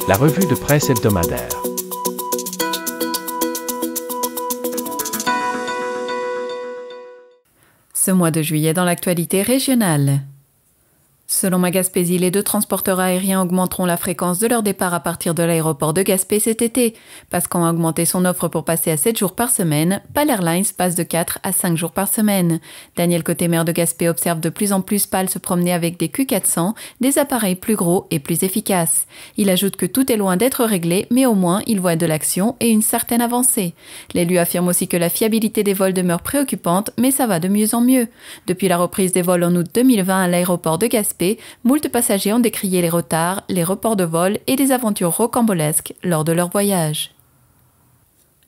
la revue de presse hebdomadaire. Ce mois de juillet dans l'actualité régionale. Selon Magaspésie, les 2 transporteurs aériens augmenteront la fréquence de leur départ à partir de l'aéroport de Gaspé cet été. Pascan a augmenté son offre pour passer à 7 jours par semaine. PAL Airlines passe de 4 à 5 jours par semaine. Daniel Côté, maire de Gaspé, observe de plus en plus PAL se promener avec des Q400, des appareils plus gros et plus efficaces. Il ajoute que tout est loin d'être réglé, mais au moins il voit de l'action et une certaine avancée. L'élu affirme aussi que la fiabilité des vols demeure préoccupante, mais ça va de mieux en mieux. Depuis la reprise des vols en août 2020 à l'aéroport de Gaspé, moult passagers ont décrié les retards, les reports de vol et des aventures rocambolesques lors de leur voyage.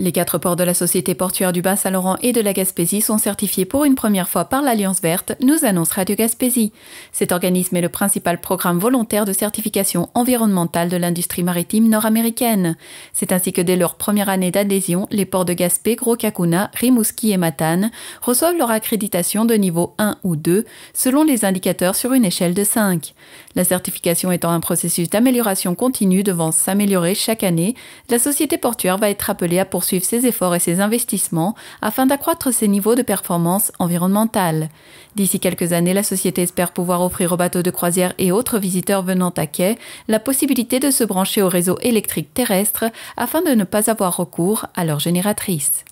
Les 4 ports de la Société portuaire du Bas-Saint-Laurent et de la Gaspésie sont certifiés pour une première fois par l'Alliance verte, nous annonce Radio Gaspésie. Cet organisme est le principal programme volontaire de certification environnementale de l'industrie maritime nord-américaine. C'est ainsi que dès leur première année d'adhésion, les ports de Gaspé, Gros-Cacuna, Rimouski et Matane reçoivent leur accréditation de niveau 1 ou 2 selon les indicateurs sur une échelle de 5. La certification étant un processus d'amélioration continue devant s'améliorer chaque année, la Société portuaire va être appelée à poursuivre ses efforts et ses investissements afin d'accroître ses niveaux de performance environnementale. D'ici quelques années, la société espère pouvoir offrir aux bateaux de croisière et autres visiteurs venant à quai la possibilité de se brancher au réseau électrique terrestre afin de ne pas avoir recours à leur génératrice.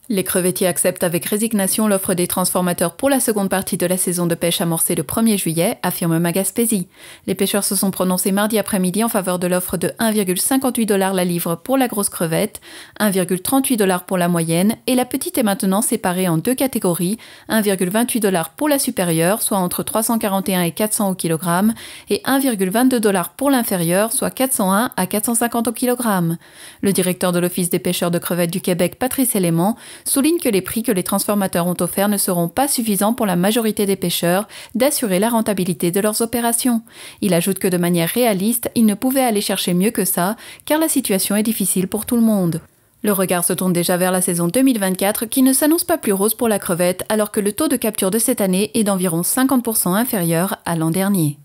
Les crevettiers acceptent avec résignation l'offre des transformateurs pour la seconde partie de la saison de pêche amorcée le 1er juillet, affirme Magaspésie. Les pêcheurs se sont prononcés mardi après-midi en faveur de l'offre de 1,58$ la livre pour la grosse crevette, 1,38$ pour la moyenne et la petite est maintenant séparée en 2 catégories, 1,28$ pour la supérieure, soit entre 341 et 400 au kilogramme, et 1,22$ pour l'inférieure, soit 401 à 450 au kilogramme. Le directeur de l'Office des pêcheurs de crevettes du Québec, Patrice Élément, souligne que les prix que les transformateurs ont offerts ne seront pas suffisants pour la majorité des pêcheurs d'assurer la rentabilité de leurs opérations. Il ajoute que de manière réaliste, ils ne pouvaient aller chercher mieux que ça, car la situation est difficile pour tout le monde. Le regard se tourne déjà vers la saison 2024 qui ne s'annonce pas plus rose pour la crevette alors que le taux de capture de cette année est d'environ 50% inférieur à l'an dernier.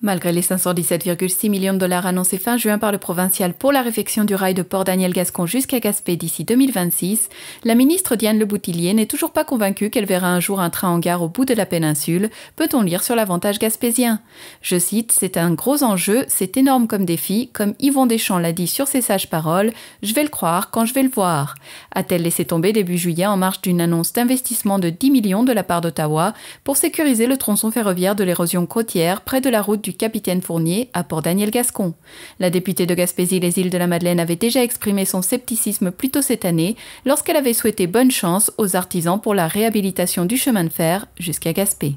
Malgré les 517,6 millions de dollars annoncés fin juin par le provincial pour la réfection du rail de Port-Daniel-Gascon jusqu'à Gaspé d'ici 2026, la ministre Diane Leboutillier n'est toujours pas convaincue qu'elle verra un jour un train en gare au bout de la péninsule, peut-on lire sur l'avantage gaspésien. Je cite, « C'est un gros enjeu, c'est énorme comme défi, comme Yvon Deschamps l'a dit sur ses sages paroles, je vais le croire quand je vais le voir », a-t-elle laissé tomber début juillet en marge d'une annonce d'investissement de 10 millions de la part d'Ottawa pour sécuriser le tronçon ferroviaire de l'érosion côtière près de la route du Capitaine Fournier à Port-Daniel-Gascon. La députée de Gaspésie les îles de la Madeleine avait déjà exprimé son scepticisme plus tôt cette année lorsqu'elle avait souhaité bonne chance aux artisans pour la réhabilitation du chemin de fer jusqu'à Gaspé.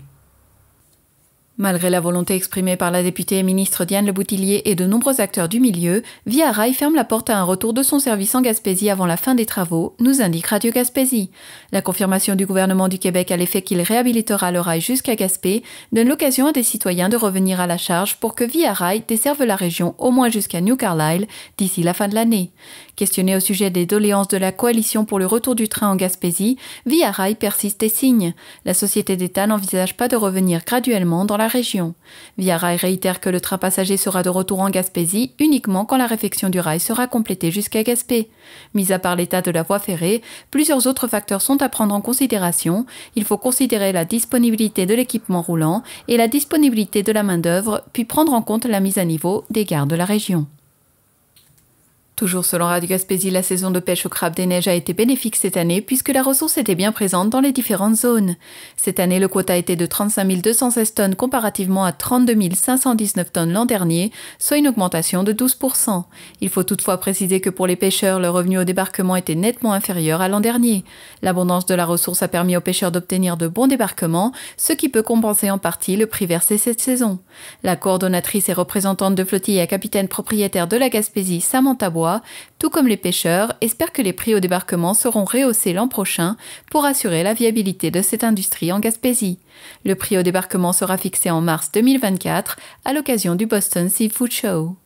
Malgré la volonté exprimée par la députée et ministre Diane Leboutillier et de nombreux acteurs du milieu, Via Rail ferme la porte à un retour de son service en Gaspésie avant la fin des travaux, nous indique Radio Gaspésie. La confirmation du gouvernement du Québec à l'effet qu'il réhabilitera le rail jusqu'à Gaspé donne l'occasion à des citoyens de revenir à la charge pour que Via Rail desserve la région au moins jusqu'à New Carlisle d'ici la fin de l'année. Questionné au sujet des doléances de la coalition pour le retour du train en Gaspésie, Via Rail persiste et signe. La société d'État n'envisage pas de revenir graduellement dans la région. Via Rail réitère que le train passager sera de retour en Gaspésie uniquement quand la réfection du rail sera complétée jusqu'à Gaspé. Mis à part l'état de la voie ferrée, plusieurs autres facteurs sont à prendre en considération. Il faut considérer la disponibilité de l'équipement roulant et la disponibilité de la main-d'œuvre, puis prendre en compte la mise à niveau des gares de la région. Toujours selon Radio Gaspésie, la saison de pêche au crabe des neiges a été bénéfique cette année puisque la ressource était bien présente dans les différentes zones. Cette année, le quota était de 35 216 tonnes comparativement à 32 519 tonnes l'an dernier, soit une augmentation de 12%. Il faut toutefois préciser que pour les pêcheurs, le revenu au débarquement était nettement inférieur à l'an dernier. L'abondance de la ressource a permis aux pêcheurs d'obtenir de bons débarquements, ce qui peut compenser en partie le prix versé cette saison. La coordonnatrice et représentante de flottille et capitaine propriétaire de la Gaspésie, Samantha Bois, tout comme les pêcheurs, espèrent que les prix au débarquement seront rehaussés l'an prochain pour assurer la viabilité de cette industrie en Gaspésie. Le prix au débarquement sera fixé en mars 2024 à l'occasion du Boston Seafood Show.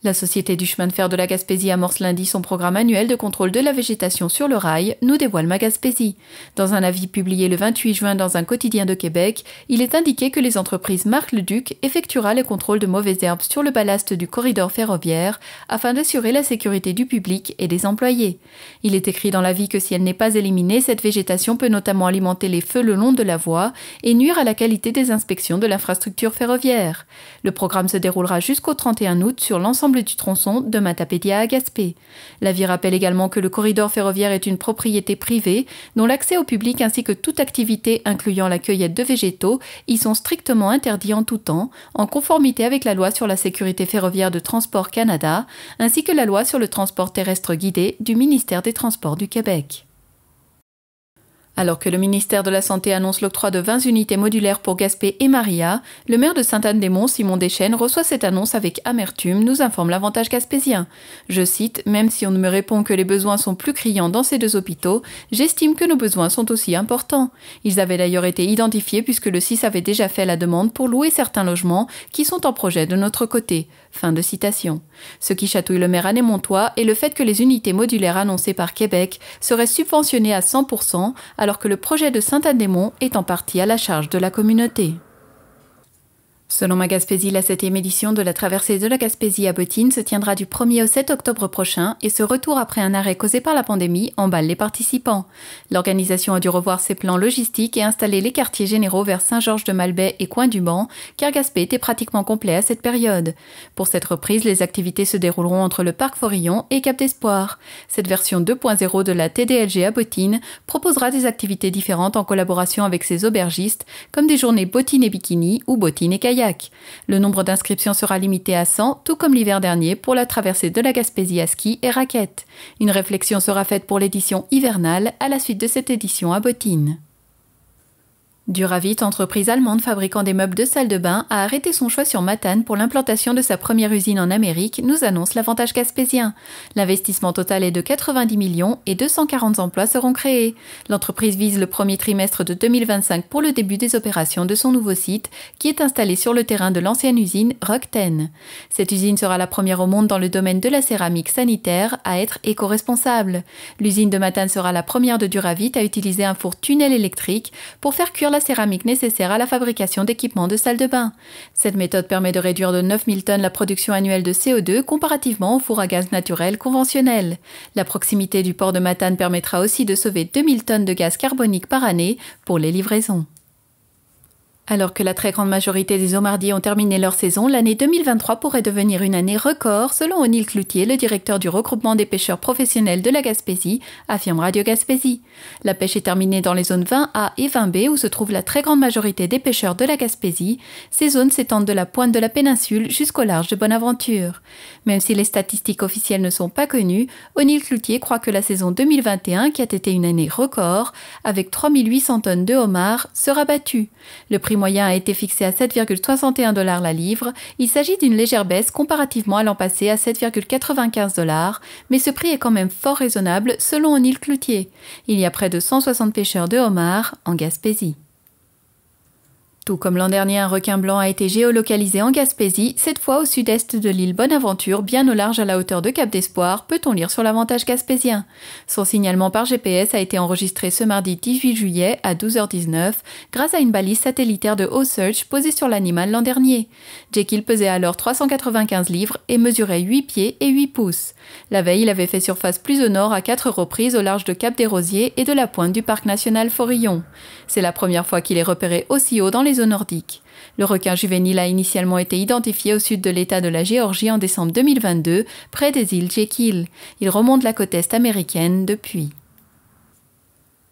La Société du chemin de fer de la Gaspésie amorce lundi son programme annuel de contrôle de la végétation sur le rail, nous dévoile Ma Gaspésie. Dans un avis publié le 28 juin dans un quotidien de Québec, il est indiqué que les entreprises Marc-le-Duc effectuera les contrôles de mauvaises herbes sur le ballast du corridor ferroviaire afin d'assurer la sécurité du public et des employés. Il est écrit dans l'avis que si elle n'est pas éliminée, cette végétation peut notamment alimenter les feux le long de la voie et nuire à la qualité des inspections de l'infrastructure ferroviaire. Le programme se déroulera jusqu'au 31 août sur l'ensemble du tronçon de Matapédia à Gaspé. L'avis rappelle également que le corridor ferroviaire est une propriété privée dont l'accès au public ainsi que toute activité incluant la cueillette de végétaux y sont strictement interdits en tout temps, en conformité avec la loi sur la sécurité ferroviaire de Transport Canada ainsi que la loi sur le transport terrestre guidé du ministère des Transports du Québec. Alors que le ministère de la Santé annonce l'octroi de 20 unités modulaires pour Gaspé et Maria, le maire de Sainte-Anne-des-Monts, Simon Deschênes, reçoit cette annonce avec amertume, nous informe l'Avantage gaspésien. Je cite, « Même si on me répond que les besoins sont plus criants dans ces deux hôpitaux, j'estime que nos besoins sont aussi importants. Ils avaient d'ailleurs été identifiés puisque le CIS avait déjà fait la demande pour louer certains logements qui sont en projet de notre côté. » Fin de citation. Ce qui chatouille le maire anémontois est le fait que les unités modulaires annoncées par Québec seraient subventionnées à 100%, alors que le projet de Sainte-Anne-des-Monts est en partie à la charge de la communauté. Selon Ma Gaspésie, la 7e édition de la traversée de la Gaspésie à bottines se tiendra du 1er au 7 octobre prochain et ce retour après un arrêt causé par la pandémie emballe les participants. L'organisation a dû revoir ses plans logistiques et installer les quartiers généraux vers Saint-Georges-de-Malbaie et Coin-du-Banc, car Gaspé était pratiquement complet à cette période. Pour cette reprise, les activités se dérouleront entre le Parc Forillon et Cap d'Espoir. Cette version 2.0 de la TDLG à bottines proposera des activités différentes en collaboration avec ses aubergistes, comme des journées bottines et bikini ou bottines et kayak. Le nombre d'inscriptions sera limité à 100, tout comme l'hiver dernier pour la traversée de la Gaspésie à ski et raquettes. Une réflexion sera faite pour l'édition hivernale à la suite de cette édition à bottines. Duravit, entreprise allemande fabriquant des meubles de salle de bain, a arrêté son choix sur Matane pour l'implantation de sa première usine en Amérique, nous annonce l'Avantage gaspésien. L'investissement total est de 90 millions et 240 emplois seront créés. L'entreprise vise le premier trimestre de 2025 pour le début des opérations de son nouveau site, qui est installé sur le terrain de l'ancienne usine Rock-Ten. Cette usine sera la première au monde dans le domaine de la céramique sanitaire à être éco-responsable. L'usine de Matane sera la première de Duravit à utiliser un four tunnel électrique pour faire cuire la céramique nécessaire à la fabrication d'équipements de salle de bain. Cette méthode permet de réduire de 9000 tonnes la production annuelle de CO2 comparativement au four à gaz naturel conventionnel. La proximité du port de Matane permettra aussi de sauver 2000 tonnes de gaz carbonique par année pour les livraisons. Alors que la très grande majorité des homardiers ont terminé leur saison, l'année 2023 pourrait devenir une année record, selon O'Neill Cloutier, le directeur du regroupement des pêcheurs professionnels de la Gaspésie, affirme Radio Gaspésie. La pêche est terminée dans les zones 20A et 20B où se trouve la très grande majorité des pêcheurs de la Gaspésie. Ces zones s'étendent de la pointe de la péninsule jusqu'au large de Bonaventure. Même si les statistiques officielles ne sont pas connues, O'Neill Cloutier croit que la saison 2021, qui a été une année record, avec 3800 tonnes de homards, sera battue. Le prix moyen a été fixé à 7,61 $ la livre. Il s'agit d'une légère baisse comparativement à l'an passé à 7,95 $, mais ce prix est quand même fort raisonnable selon O'Neill Cloutier. Il y a près de 160 pêcheurs de homards en Gaspésie. Tout comme l'an dernier, un requin blanc a été géolocalisé en Gaspésie, cette fois au sud-est de l'île Bonaventure, bien au large à la hauteur de Cap d'Espoir, peut-on lire sur l'Avantage gaspésien. Son signalement par GPS a été enregistré ce mardi 18 juillet à 12h19 grâce à une balise satellitaire de O-Search posée sur l'animal l'an dernier. Jekyll pesait alors 395 livres et mesurait 8 pieds et 8 pouces. La veille, il avait fait surface plus au nord à 4 reprises au large de Cap des Rosiers et de la pointe du parc national Forillon. C'est la première fois qu'il est repéré aussi haut dans les zones nordiques. Le requin juvénile a initialement été identifié au sud de l'État de la Géorgie en décembre 2022, près des îles Jekyll. Il remonte la côte est américaine depuis.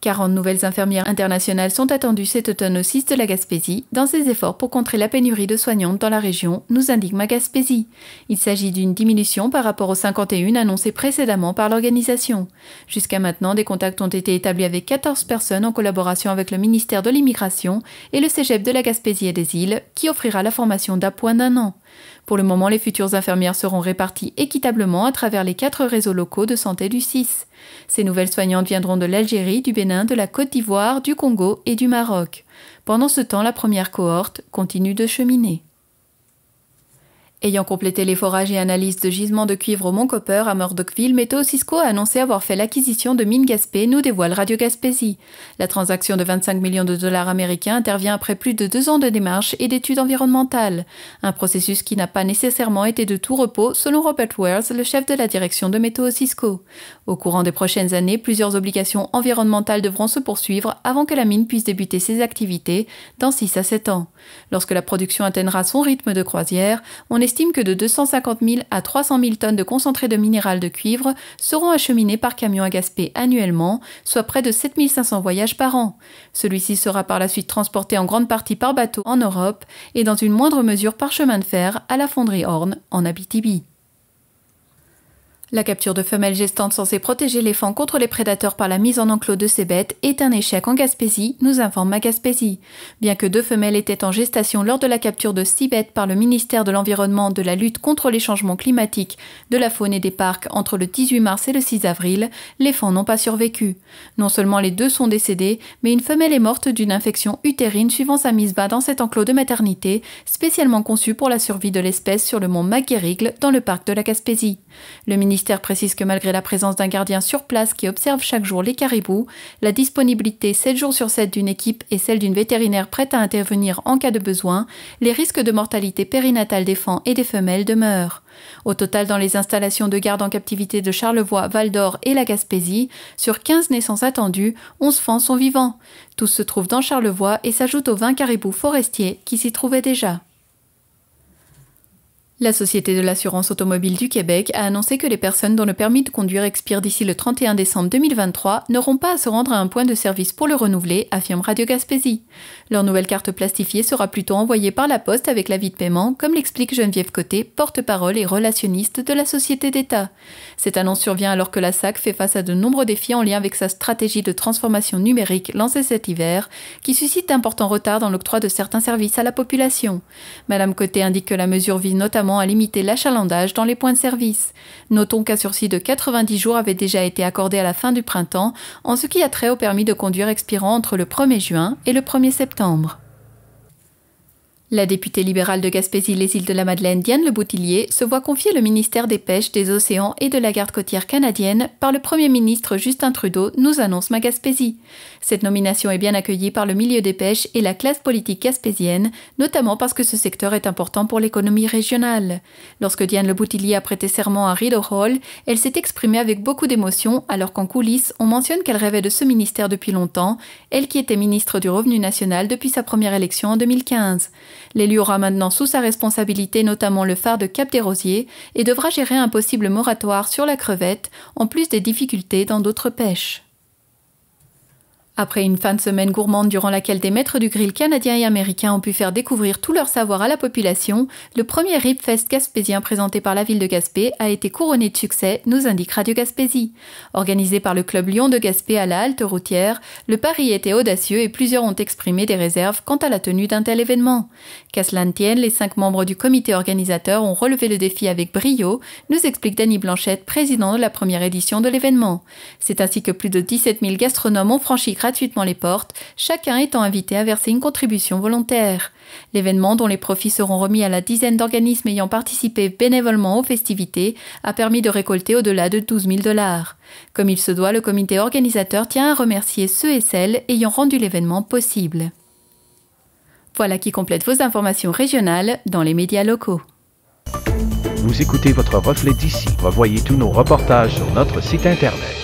40 nouvelles infirmières internationales sont attendues cet automne au CIS de la Gaspésie dans ses efforts pour contrer la pénurie de soignantes dans la région, nous indique Ma Gaspésie. Il s'agit d'une diminution par rapport aux 51 annoncées précédemment par l'organisation. Jusqu'à maintenant, des contacts ont été établis avec 14 personnes en collaboration avec le ministère de l'Immigration et le Cégep de la Gaspésie et des Îles, qui offrira la formation d'appoint d'1 an. Pour le moment, les futures infirmières seront réparties équitablement à travers les 4 réseaux locaux de santé du CIS. Ces nouvelles soignantes viendront de l'Algérie, du Bénin, de la Côte d'Ivoire, du Congo et du Maroc. Pendant ce temps, la première cohorte continue de cheminer. Ayant complété les forages et analyses de gisements de cuivre au Mont Copper à Murdochville, Météo Cisco a annoncé avoir fait l'acquisition de Mines Gaspé, nous dévoile Radio Gaspésie. La transaction de 25 millions de dollars américains intervient après plus de 2 ans de démarches et d'études environnementales. Un processus qui n'a pas nécessairement été de tout repos, selon Robert Wells, le chef de la direction de Météo Cisco. Au courant des prochaines années, plusieurs obligations environnementales devront se poursuivre avant que la mine puisse débuter ses activités dans 6 à 7 ans. Lorsque la production atteindra son rythme de croisière, on estime que de 250 000 à 300 000 tonnes de concentré de minéral de cuivre seront acheminées par camion à Gaspé annuellement, soit près de 7 500 voyages par an. Celui-ci sera par la suite transporté en grande partie par bateau en Europe et dans une moindre mesure par chemin de fer à la fonderie Horn en Abitibi. La capture de femelles gestantes censée protéger les faons contre les prédateurs par la mise en enclos de ces bêtes est un échec en Gaspésie, nous informe Ma Gaspésie. Bien que 2 femelles étaient en gestation lors de la capture de 6 bêtes par le ministère de l'Environnement, de la lutte contre les changements climatiques, de la faune et des parcs entre le 18 mars et le 6 avril, les faons n'ont pas survécu. Non seulement les 2 sont décédés, mais une femelle est morte d'une infection utérine suivant sa mise bas dans cet enclos de maternité, spécialement conçu pour la survie de l'espèce sur le mont McGerrigle dans le parc de la Gaspésie. Le ministère précise que malgré la présence d'un gardien sur place qui observe chaque jour les caribous, la disponibilité 7 jours sur 7 d'une équipe et celle d'une vétérinaire prête à intervenir en cas de besoin, les risques de mortalité périnatale des faons et des femelles demeurent. Au total, dans les installations de garde en captivité de Charlevoix, Val-d'Or et la Gaspésie, sur 15 naissances attendues, 11 faons sont vivants. Tous se trouvent dans Charlevoix et s'ajoutent aux 20 caribous forestiers qui s'y trouvaient déjà. La Société de l'assurance automobile du Québec a annoncé que les personnes dont le permis de conduire expire d'ici le 31 décembre 2023 n'auront pas à se rendre à un point de service pour le renouveler, affirme Radio Gaspésie. Leur nouvelle carte plastifiée sera plutôt envoyée par la poste avec l'avis de paiement, comme l'explique Geneviève Côté, porte-parole et relationniste de la Société d'État. Cette annonce survient alors que la SAC fait face à de nombreux défis en lien avec sa stratégie de transformation numérique lancée cet hiver, qui suscite d'importants retards dans l'octroi de certains services à la population. Madame Côté indique que la mesure vise notamment à limiter l'achalandage dans les points de service. Notons qu'un sursis de 90 jours avait déjà été accordé à la fin du printemps, en ce qui a trait au permis de conduire expirant entre le 1er juin et le 1er septembre. La députée libérale de Gaspésie-les-Îles-de-la-Madeleine, Diane Le Boutillier, se voit confier le ministère des Pêches, des Océans et de la Garde côtière canadienne par le Premier ministre Justin Trudeau, nous annonce Ma Gaspésie. Cette nomination est bien accueillie par le milieu des pêches et la classe politique gaspésienne, notamment parce que ce secteur est important pour l'économie régionale. Lorsque Diane Le Boutillier a prêté serment à Rideau Hall, elle s'est exprimée avec beaucoup d'émotion, alors qu'en coulisses, on mentionne qu'elle rêvait de ce ministère depuis longtemps, elle qui était ministre du Revenu national depuis sa première élection en 2015. L'élu aura maintenant sous sa responsabilité notamment le phare de Cap-des-Rosiers et devra gérer un possible moratoire sur la crevette, en plus des difficultés dans d'autres pêches. Après une fin de semaine gourmande durant laquelle des maîtres du grill canadiens et américains ont pu faire découvrir tout leur savoir à la population, le premier Ribfest gaspésien présenté par la ville de Gaspé a été couronné de succès, nous indique Radio Gaspésie. Organisé par le club Lion de Gaspé à la halte routière, le pari était audacieux et plusieurs ont exprimé des réserves quant à la tenue d'un tel événement. Qu'à cela ne tienne, les 5 membres du comité organisateur ont relevé le défi avec brio, nous explique Danny Blanchette, président de la première édition de l'événement. C'est ainsi que plus de 17 000 gastronomes ont franchi gratuitement les portes, chacun étant invité à verser une contribution volontaire. L'événement, dont les profits seront remis à la dizaine d'organismes ayant participé bénévolement aux festivités, a permis de récolter au-delà de 12 000 $. Comme il se doit, le comité organisateur tient à remercier ceux et celles ayant rendu l'événement possible. Voilà qui complète vos informations régionales dans les médias locaux. Vous écoutez votre reflet d'ici. Revoyez tous nos reportages sur notre site Internet.